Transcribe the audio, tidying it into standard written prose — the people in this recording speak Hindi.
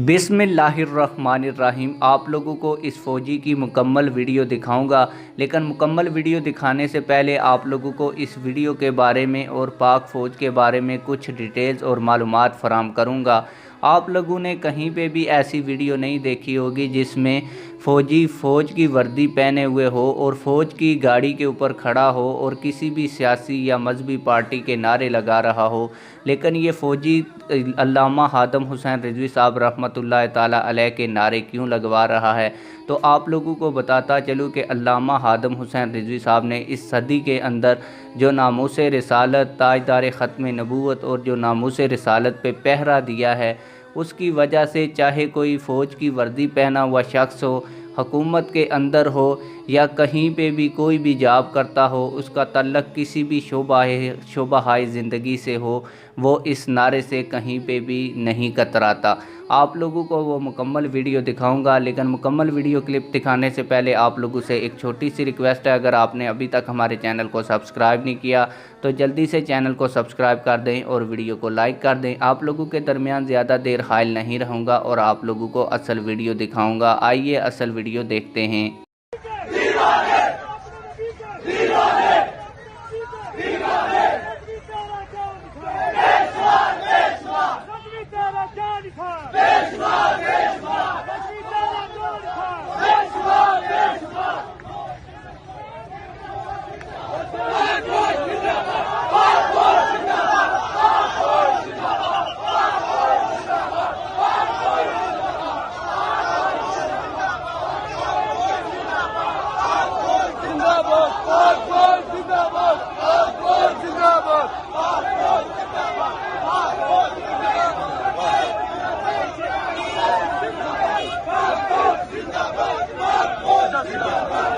बिस्मिल्लाहिर्रहमानिर्रहीम। आप लोगों को इस फ़ौजी की मुकम्मल वीडियो दिखाऊंगा, लेकिन मुकम्मल वीडियो दिखाने से पहले आप लोगों को इस वीडियो के बारे में और पाक फ़ौज के बारे में कुछ डिटेल्स और मालूमात फ़राहम करूंगा। आप लोगों ने कहीं पे भी ऐसी वीडियो नहीं देखी होगी जिसमें फ़ौजी फ़ौज की वर्दी पहने हुए हो और फ़ौज की गाड़ी के ऊपर खड़ा हो और किसी भी सियासी या मजहबी पार्टी के नारे लगा रहा हो। लेकिन ये फ़ौजी अल्लामा हादम हुसैन रिजवी साहब रहमतुल्लाह ताला अलैह के नारे क्यों लगवा रहा है, तो आप लोगों को बताता चलूँ कि अल्लामा हादम हुसैन रिजवी साहब ने इस सदी के अंदर जो नामूस रिसालत, ताजदार ख़त्म नबूवत और जो नामूस रिसालत पे पहरा दिया है, उसकी वजह से चाहे कोई फ़ौज की वर्दी पहना हुआ शख्स हो, हुकूमत के अंदर हो या कहीं पे भी कोई भी जॉब करता हो, उसका तल्लक किसी भी शोबा ज़िंदगी से हो, वो इस नारे से कहीं पे भी नहीं कतराता। आप लोगों को वो मुकम्मल वीडियो दिखाऊंगा, लेकिन मुकम्मल वीडियो क्लिप दिखाने से पहले आप लोगों से एक छोटी सी रिक्वेस्ट है। अगर आपने अभी तक हमारे चैनल को सब्सक्राइब नहीं किया तो जल्दी से चैनल को सब्सक्राइब कर दें और वीडियो को लाइक कर दें। आप लोगों के दरमियान ज़्यादा देर हायल नहीं रहूँगा और आप लोगों को असल वीडियो दिखाऊँगा। आइए असल वीडियो देखते हैं। जिंदाबाद